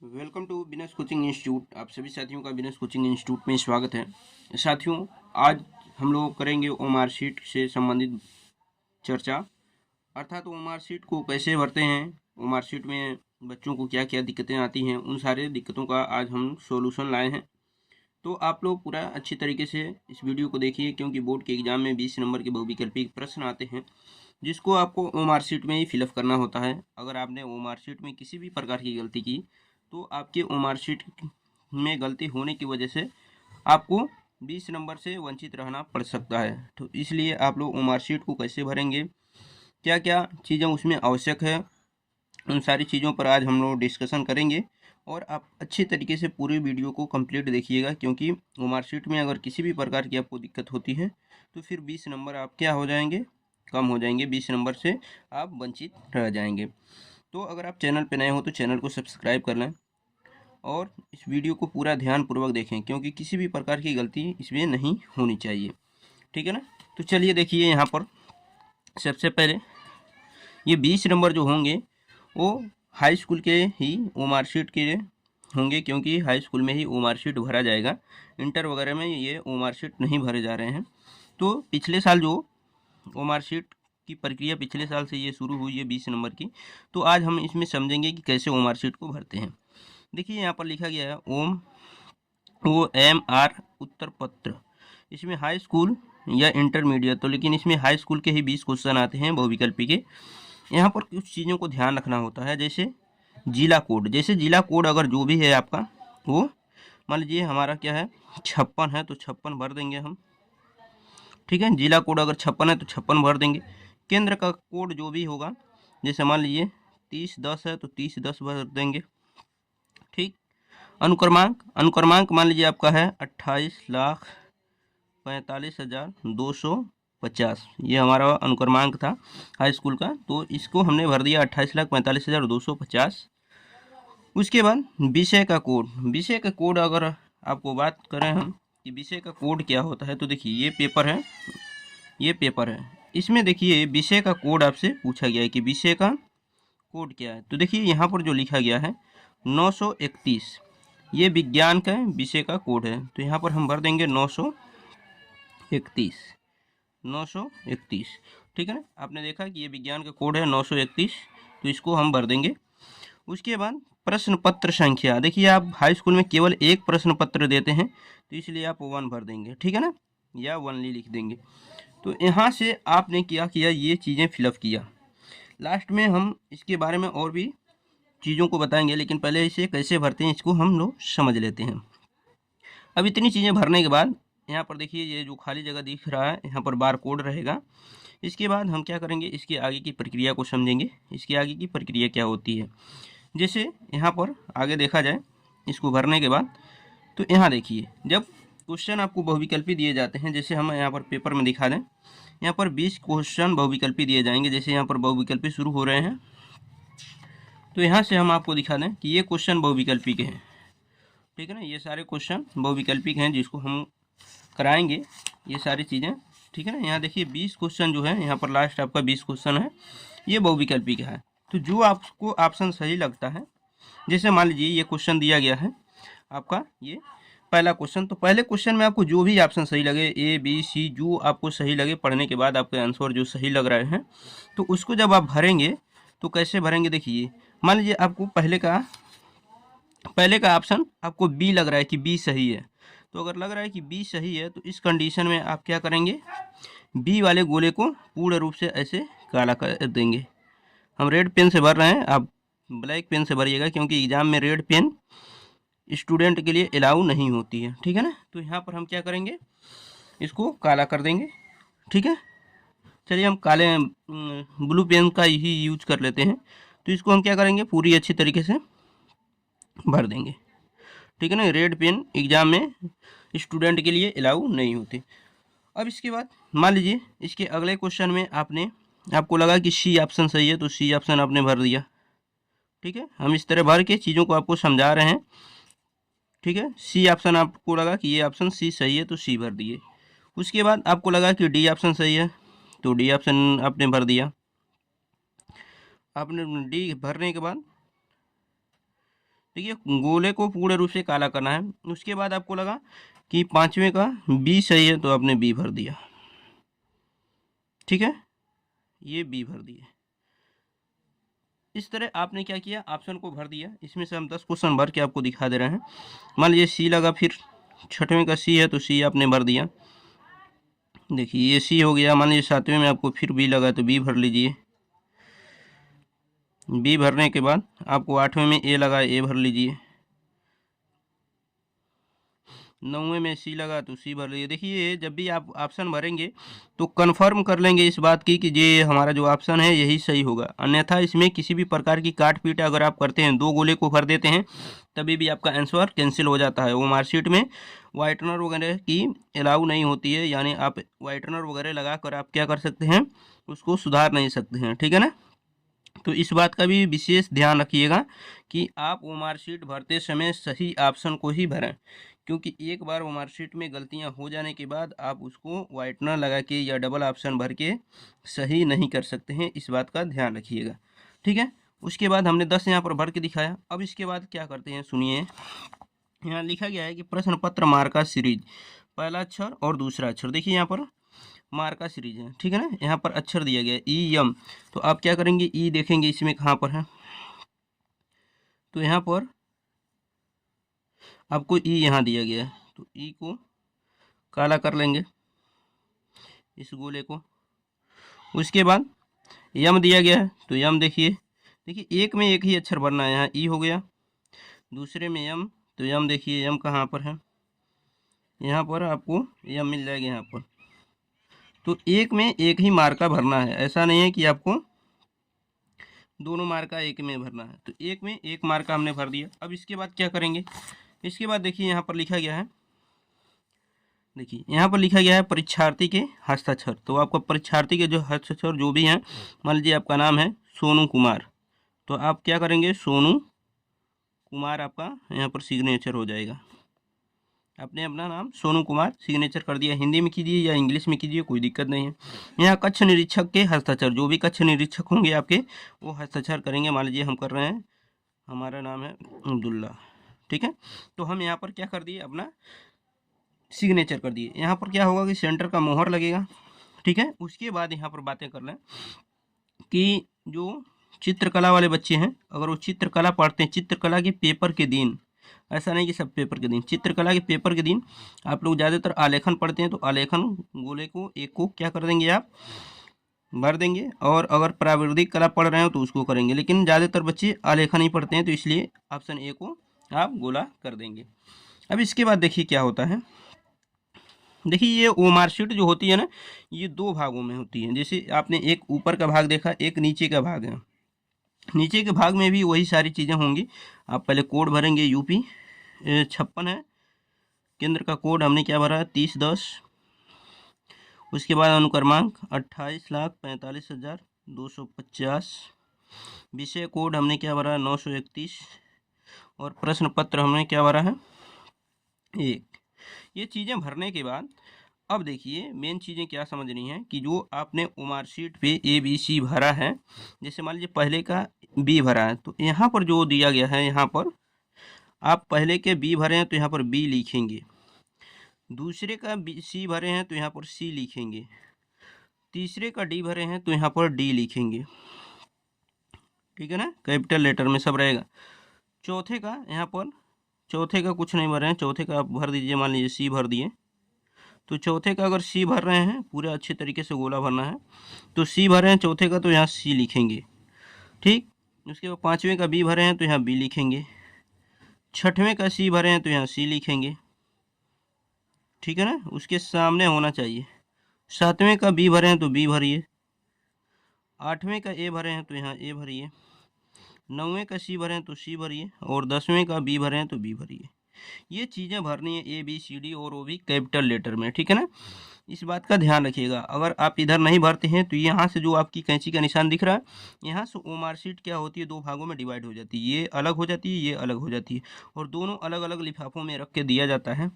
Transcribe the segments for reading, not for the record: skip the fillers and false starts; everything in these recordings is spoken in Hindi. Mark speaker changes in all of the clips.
Speaker 1: Welcome to business coaching institute. आप सभी साथियों का बिजनेस कोचिंग इंस्टीट्यूट में स्वागत है। साथियों, आज हम लोग करेंगे ओमार शीट से संबंधित चर्चा, अर्थात ओमार शीट को कैसे भरते हैं, ओमार शीट में बच्चों को क्या क्या दिक्कतें आती हैं, उन सारे दिक्कतों का आज हम सॉल्यूशन लाए हैं। तो आप लोग पूरा अच्छी तरीके से इस वीडियो को देखिए, क्योंकि बोर्ड के एग्जाम में 20 नंबर के बहुविकल्पी प्रश्न आते हैं, जिसको आपको ओमार शीट में ही फिलअप करना होता है। अगर आपने ओमार शीट में किसी भी प्रकार की गलती की तो आपके ओमार शीट में गलती होने की वजह से आपको 20 नंबर से वंचित रहना पड़ सकता है। तो इसलिए आप लोग ओमार शीट को कैसे भरेंगे, क्या क्या चीज़ें उसमें आवश्यक है, उन सारी चीज़ों पर आज हम लोग डिस्कशन करेंगे। और आप अच्छी तरीके से पूरी वीडियो को कंप्लीट देखिएगा, क्योंकि ओमार शीट में अगर किसी भी प्रकार की आपको दिक्कत होती है तो फिर 20 नंबर आप क्या हो जाएंगे, कम हो जाएंगे, 20 नंबर से आप वंचित रह जाएंगे। तो अगर आप चैनल पर नए हो तो चैनल को सब्सक्राइब कर लें और इस वीडियो को पूरा ध्यानपूर्वक देखें, क्योंकि किसी भी प्रकार की गलती इसमें नहीं होनी चाहिए। ठीक है ना। तो चलिए देखिए, यहाँ पर सबसे पहले ये 20 नंबर जो होंगे वो हाई स्कूल के ही ओमार शीट के होंगे, क्योंकि हाई स्कूल में ही ओमार शीट भरा जाएगा। इंटर वगैरह में ये ओमार शीट नहीं भरे जा रहे हैं। तो पिछले साल जो ओमार शीट की प्रक्रिया पिछले साल से ये शुरू हुई है 20 नंबर की, तो आज हम इसमें समझेंगे कि कैसे ओमार शीट को भरते हैं। देखिए यहाँ पर लिखा गया है OMR उत्तर पत्र। इसमें हाई स्कूल या इंटरमीडिएट, तो लेकिन इसमें हाई स्कूल के ही 20 क्वेश्चन आते हैं बहुविकल्पी के। यहाँ पर कुछ चीज़ों को ध्यान रखना होता है, जैसे जिला कोड। जैसे जिला कोड अगर जो भी है आपका, वो मान लीजिए हमारा क्या है 56 है तो 56 भर देंगे हम। ठीक है, जिला कोड अगर 56 है तो 56 भर देंगे। केंद्र का कोड जो भी होगा, जैसे मान लीजिए 3010 है तो 3010 भर देंगे। ठीक। अनुक्रमांक मान लीजिए आपका है 28,45,250। ये हमारा अनुक्रमांक था हाई स्कूल का, तो इसको हमने भर दिया 28,45,250। उसके बाद विषय का कोड। विषय का कोड अगर आपको बात करें हम कि विषय का कोड क्या होता है, तो देखिए ये पेपर है, ये पेपर है। इसमें देखिए विषय का कोड आपसे पूछा गया है कि विषय का कोड क्या है। तो देखिए यहाँ पर जो लिखा गया है 931, ये विज्ञान का विषय का कोड है। तो यहाँ पर हम भर देंगे 931। 931, ठीक है ना। आपने देखा कि ये विज्ञान का कोड है 931, तो इसको हम भर देंगे। उसके बाद प्रश्न पत्र संख्या। देखिए आप हाई स्कूल में केवल एक प्रश्न पत्र देते हैं, तो इसलिए आप 1 भर देंगे, ठीक है ना, या 1 लिख देंगे। तो यहाँ से आपने क्या किया, ये चीज़ें फिलअप किया। लास्ट में हम इसके बारे में और भी चीज़ों को बताएंगे, लेकिन पहले इसे कैसे भरते हैं इसको हम लोग समझ लेते हैं। अब इतनी चीज़ें भरने के बाद यहाँ पर देखिए ये जो खाली जगह दिख रहा है, यहाँ पर बार कोड रहेगा। इसके बाद हम क्या करेंगे, इसके आगे की प्रक्रिया को समझेंगे। इसके आगे की प्रक्रिया क्या होती है, जैसे यहाँ पर आगे देखा जाए इसको भरने के बाद, तो यहाँ देखिए जब क्वेश्चन आपको बहुविकल्पी दिए जाते हैं, जैसे हम यहाँ पर पेपर में दिखा दें, यहाँ पर 20 क्वेश्चन बहुविकल्पी दिए जाएंगे। जैसे यहाँ पर बहुविकल्पी शुरू हो रहे हैं, तो यहाँ से हम आपको दिखा दें कि ये क्वेश्चन बहुविकल्पी के हैं, ठीक है ना। ये सारे क्वेश्चन बहुविकल्पी के हैं जिसको हम कराएंगे, ये सारी चीज़ें, ठीक है ना। यहाँ देखिए 20 क्वेश्चन जो है, यहाँ पर लास्ट आपका 20 क्वेश्चन है, ये बहुविकल्पी का है। तो जो आपको ऑप्शन सही लगता है, जैसे मान लीजिए ये क्वेश्चन दिया गया है आपका, ये पहला क्वेश्चन, तो पहले क्वेश्चन में आपको जो भी ऑप्शन सही लगे, A B C, जो आपको सही लगे, पढ़ने के बाद आपके आंसर जो सही लग रहे हैं, तो उसको जब आप भरेंगे तो कैसे भरेंगे। देखिए मान लीजिए आपको पहले का ऑप्शन आपको B लग रहा है कि B सही है, तो अगर लग रहा है कि B सही है तो इस कंडीशन में आप क्या करेंगे, B वाले गोले को पूर्ण रूप से ऐसे काला कर देंगे। हम रेड पेन से भर रहे हैं, आप ब्लैक पेन से भरिएगा, क्योंकि एग्जाम में रेड पेन स्टूडेंट के लिए अलाउ नहीं होती है, ठीक है ना। तो यहाँ पर हम क्या करेंगे, इसको काला कर देंगे, ठीक है। चलिए हम काले ब्लू पेन का ही यूज कर लेते हैं। तो इसको हम क्या करेंगे, पूरी अच्छी तरीके से भर देंगे, ठीक है ना। रेड पेन एग्जाम में स्टूडेंट के लिए अलाउ नहीं होती। अब इसके बाद मान लीजिए इसके अगले क्वेश्चन में आपको लगा कि C ऑप्शन सही है, तो C ऑप्शन आपने भर दिया, ठीक है। हम इस तरह भर के चीज़ों को आपको समझा रहे हैं, ठीक है। C ऑप्शन आपको लगा कि ये ऑप्शन C सही है, तो C भर दिए। उसके बाद आपको लगा कि D ऑप्शन सही है, तो D ऑप्शन आपने भर दिया। आपने D भरने के बाद देखिए गोले को पूर्ण रूप से काला करना है। उसके बाद आपको लगा कि 5वें का बी सही है तो आपने बी भर दिया, ठीक है, ये बी भर दिए। इस तरह आपने क्या किया, ऑप्शन को भर दिया। इसमें से हम 10 क्वेश्चन भर के आपको दिखा दे रहे हैं। मान लीजिए सी लगा, फिर 6वें का सी है तो सी आपने भर दिया। देखिए ये सी हो गया। मान लीजिए 7वें में आपको फिर बी लगा तो बी भर लीजिए। बी भरने के बाद आपको 8वें में ए लगा, ए भर लीजिए। 9वें में सी लगा तो सी भर लीजिए। देखिए जब भी आप ऑप्शन भरेंगे तो कंफर्म कर लेंगे इस बात की कि ये हमारा जो ऑप्शन है यही सही होगा, अन्यथा इसमें किसी भी प्रकार की काट पीट अगर आप करते हैं, 2 गोले को भर देते हैं, तभी भी आपका आंसर कैंसिल हो जाता है। वो मार्कशीट में वाइटनर वगैरह की अलाउ नहीं होती है, यानी आप वाइटनर वगैरह लगा कर आप क्या कर सकते हैं, उसको सुधार नहीं सकते हैं, ठीक है ना। तो इस बात का भी विशेष ध्यान रखिएगा कि आप वो मार्कशीट भरते समय सही ऑप्शन को ही भरें, क्योंकि एक बार वो मार्कशीट में गलतियां हो जाने के बाद आप उसको वाइटनर लगा के या डबल ऑप्शन भर के सही नहीं कर सकते हैं। इस बात का ध्यान रखिएगा, ठीक है। उसके बाद हमने 10 यहाँ पर भर के दिखाया। अब इसके बाद क्या करते हैं सुनिए। यहाँ लिखा गया है कि प्रश्न पत्र मार्का सीरीज, पहला अक्षर और दूसरा अक्षर। देखिए यहाँ पर मार्का सीरीज है, ठीक है ना। यहाँ पर अक्षर दिया गया है ई यम, तो आप क्या करेंगे, ई देखेंगे इसमें कहाँ पर है, तो यहाँ पर आपको ई यहाँ दिया गया है, तो ई को काला कर लेंगे इस गोले को। उसके बाद यम दिया गया है, तो यम देखिए एक में एक ही अक्षर भरना है। यहाँ ई हो गया, दूसरे में यम, तो यम देखिए यम कहाँ पर है, यहाँ पर आपको यम मिल जाएगा यहाँ पर। तो एक में एक ही मार्का भरना है, ऐसा नहीं है कि आपको दोनों मार्का एक में भरना है। तो एक में एक मार्का हमने भर दिया। अब इसके बाद क्या करेंगे, इसके बाद देखिए यहाँ पर लिखा गया है, देखिए यहाँ पर लिखा गया है परीक्षार्थी के हस्ताक्षर। तो आपका परीक्षार्थी के जो हस्ताक्षर जो भी हैं, मान लीजिए आपका नाम है सोनू कुमार, तो आप क्या करेंगे, सोनू कुमार आपका यहाँ पर सिग्नेचर हो जाएगा। आपने अपना नाम सोनू कुमार सिग्नेचर कर दिया। हिंदी में कीजिए या इंग्लिश में कीजिए, कोई दिक्कत नहीं है। यहाँ कक्ष निरीक्षक के हस्ताक्षर, जो भी कक्ष निरीक्षक होंगे आपके वो हस्ताक्षर करेंगे। मान लीजिए हम कर रहे हैं, हमारा नाम है अब्दुल्ला, ठीक है। तो हम यहाँ पर क्या कर दिए, अपना सिग्नेचर कर दिए। यहाँ पर क्या होगा कि सेंटर का मोहर लगेगा, ठीक है। उसके बाद यहाँ पर बातें कर लें कि जो चित्रकला वाले बच्चे हैं, अगर वो चित्रकला पढ़ते हैं, चित्रकला के पेपर के दिन, ऐसा नहीं कि सब पेपर के दिन, चित्रकला के पेपर के दिन आप लोग ज़्यादातर आलेखन पढ़ते हैं, तो आलेखन गोले को एक को क्या कर देंगे, आप भर देंगे। और अगर प्राविधिक कला पढ़ रहे हो तो उसको करेंगे, लेकिन ज़्यादातर बच्चे आलेखन ही पढ़ते हैं, तो इसलिए ऑप्शन ए को आप गोला कर देंगे। अब इसके बाद देखिए क्या होता है। देखिए ये वो मार्कशीट जो होती है ना, ये 2 भागों में होती है। जैसे आपने एक ऊपर का भाग देखा, एक नीचे का भाग है। नीचे के भाग में भी वही सारी चीज़ें होंगी। आप पहले कोड भरेंगे, यूपी 56 है केंद्र का कोड, हमने क्या भरा है 3010। उसके बाद अनुक्रमांक 28,45,250। विषय कोड हमने क्या भरा है 931। और प्रश्न पत्र हमने क्या भरा है 1। ये चीज़ें भरने के बाद अब देखिए मेन चीज़ें क्या समझनी है कि जो आपने मार्कशीट पे ABC भरा है, जैसे मान लीजिए पहले का बी भरा है, तो यहाँ पर जो दिया गया है, यहाँ पर आप पहले के बी भरे हैं तो यहाँ पर बी लिखेंगे, दूसरे का सी भरे हैं तो यहाँ पर सी लिखेंगे, तीसरे का डी भरे हैं तो यहाँ पर डी लिखेंगे, ठीक है ना, कैपिटल लेटर में सब रहेगा। चौथे का यहाँ पर, चौथे का कुछ नहीं भरे हैं, चौथे का आप भर दीजिए, मान लीजिए सी भर दिए, तो चौथे का अगर सी भर रहे हैं, पूरे अच्छे तरीके से गोला भरना है, तो सी भर रहे हैं चौथे का तो यहाँ सी लिखेंगे, ठीक। उसके बाद 5वें का बी भरे हैं तो यहाँ बी लिखेंगे, 6वें का सी भरे हैं तो यहाँ सी लिखेंगे, ठीक है ना, उसके सामने होना चाहिए। 7वें का बी भरे हैं तो बी भरिए, 8वें का ए भरे हैं तो यहाँ ए भरिए, 9वें का सी भरे हैं तो सी भरिए, और 10वें का बी भरे हैं तो बी भरिए। ये चीज़ें भरनी है ABCD, और वो भी कैपिटल लेटर में, ठीक है ना। इस बात का ध्यान रखिएगा। अगर आप इधर नहीं भरते हैं तो यहाँ से जो आपकी कैंची का निशान दिख रहा है, यहाँ से वो मार्कशीट क्या होती है 2 भागों में डिवाइड हो जाती है। ये अलग हो जाती है, ये अलग हो जाती है, और दोनों अलग अलग लिफाफों में रख के दिया जाता है,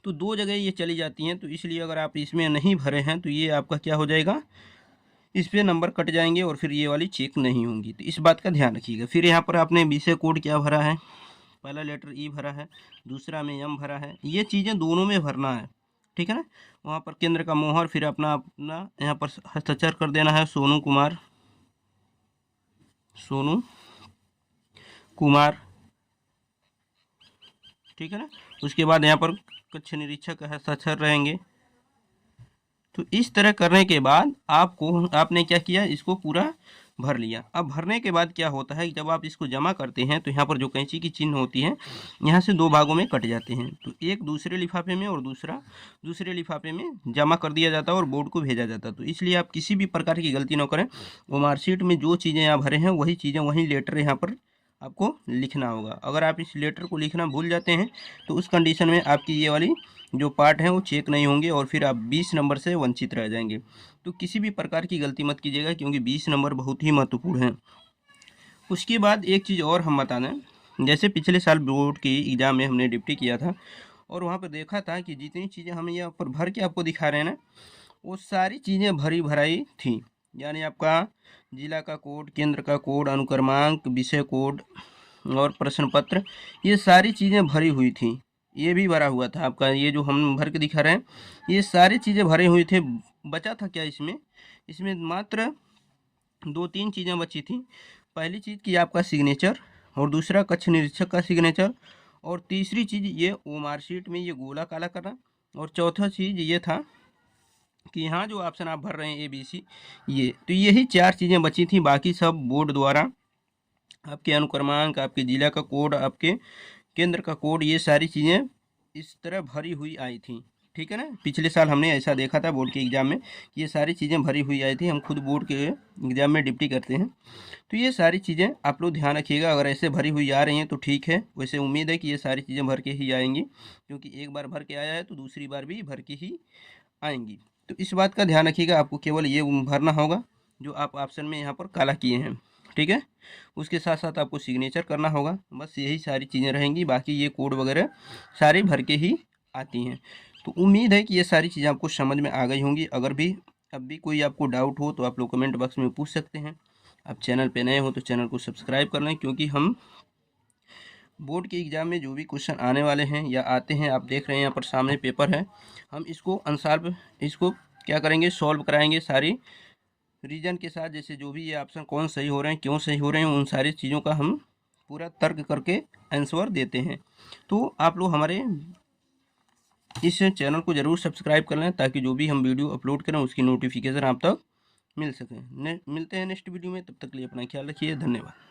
Speaker 1: तो 2 जगह ये चली जाती हैं। तो इसलिए अगर आप इसमें नहीं भरे हैं तो ये आपका क्या हो जाएगा, इस पे नंबर कट जाएंगे और फिर ये वाली चेक नहीं होंगी। तो इस बात का ध्यान रखिएगा। फिर यहाँ पर आपने विषय कोड क्या भरा है, पहला लेटर ई भरा है, दूसरा में एम भरा है, ये चीज़ें दोनों में भरना है, ठीक है ना। वहाँ पर केंद्र का मोहर, फिर अपना अपना यहाँ पर हस्ताक्षर कर देना है, सोनू कुमार, ठीक है ना। उसके बाद यहाँ पर कक्ष निरीक्षक का हस्ताक्षर रहेंगे। तो इस तरह करने के बाद आपने क्या किया, इसको पूरा भर लिया। अब भरने के बाद क्या होता है, जब आप इसको जमा करते हैं तो यहाँ पर जो कैंची की चिन्ह होती है, यहाँ से दो भागों में कट जाते हैं। तो एक दूसरे लिफाफे में और दूसरा दूसरे लिफाफे में जमा कर दिया जाता है और बोर्ड को भेजा जाता है। तो इसलिए आप किसी भी प्रकार की गलती न करें। वो मार्कशीट में जो चीज़ें यहाँ भरे हैं वही चीज़ें, वही लेटर यहाँ पर आपको लिखना होगा। अगर आप इस लेटर को लिखना भूल जाते हैं तो उस कंडीशन में आपकी ये वाली जो पार्ट है वो चेक नहीं होंगे और फिर आप 20 नंबर से वंचित रह जाएंगे। तो किसी भी प्रकार की गलती मत कीजिएगा, क्योंकि 20 नंबर बहुत ही महत्वपूर्ण है। उसके बाद एक चीज़ और हम बता दें, जैसे पिछले साल बोर्ड की एग्ज़ाम में हमने ड्यूटी किया था और वहाँ पर देखा था कि जितनी चीज़ें हम यहाँ पर भर के आपको दिखा रहे हैं ना, वो सारी चीज़ें भरी भराई थी। यानी आपका जिला का कोड, केंद्र का कोड, अनुक्रमांक, विषय कोड और प्रश्न पत्र, ये सारी चीज़ें भरी हुई थी। ये भी भरा हुआ था आपका, ये जो हम भर के दिखा रहे हैं ये सारी चीज़ें भरी हुई थे। बचा था क्या इसमें मात्र 2-3 चीज़ें बची थी। पहली चीज़ की आपका सिग्नेचर, और दूसरा कक्ष निरीक्षक का सिग्नेचर, और तीसरी चीज़ ये ओ मार्कशीट में ये गोला काला करना, और चौथा चीज़ ये था कि यहाँ जो ऑप्शन आप भर रहे हैं ABC, ये तो यही 4 चीज़ें बची थी। बाकी सब बोर्ड द्वारा आपके अनुक्रमांक, आपके जिला का कोड, आपके केंद्र का कोड, ये सारी चीज़ें इस तरह भरी हुई आई थी, ठीक है ना। पिछले साल हमने ऐसा देखा था बोर्ड के एग्ज़ाम में, ये सारी चीज़ें भरी हुई आई थी। हम खुद बोर्ड के एग्ज़ाम में ड्यूटी करते हैं, तो ये सारी चीज़ें आप लोग ध्यान रखिएगा। अगर ऐसे भरी हुई आ रही हैं तो ठीक है, वैसे उम्मीद है कि ये सारी चीज़ें भर के ही आएंगी, क्योंकि एक बार भर के आया है तो दूसरी बार भी भर के ही आएंगी। तो इस बात का ध्यान रखिएगा, आपको केवल ये भरना होगा जो आप ऑप्शन में यहाँ पर काला किए हैं, ठीक है। उसके साथ साथ आपको सिग्नेचर करना होगा, बस यही सारी चीज़ें रहेंगी। बाकी ये कोड वगैरह सारी भर के ही आती हैं। तो उम्मीद है कि ये सारी चीज़ें आपको समझ में आ गई होंगी। अगर भी अब भी कोई आपको डाउट हो तो आप लोग कमेंट बॉक्स में पूछ सकते हैं। आप चैनल पे नए हो तो चैनल को सब्सक्राइब कर लें, क्योंकि हम बोर्ड के एग्ज़ाम में जो भी क्वेश्चन आने वाले हैं या आते हैं, आप देख रहे हैं यहाँ पर सामने पेपर है, हम इसको अनसॉल्व, इसको क्या करेंगे, सॉल्व कराएंगे सारी रीजन के साथ। जैसे जो भी ये ऑप्शन कौन सही हो रहे हैं, क्यों सही हो रहे हैं, उन सारी चीज़ों का हम पूरा तर्क करके आंसर देते हैं। तो आप लोग हमारे इस चैनल को ज़रूर सब्सक्राइब कर लें, ताकि जो भी हम वीडियो अपलोड करें उसकी नोटिफिकेशन आप तक मिल सके। मिलते हैं नेक्स्ट वीडियो में, तब तक के लिए अपना ख्याल रखिए। धन्यवाद।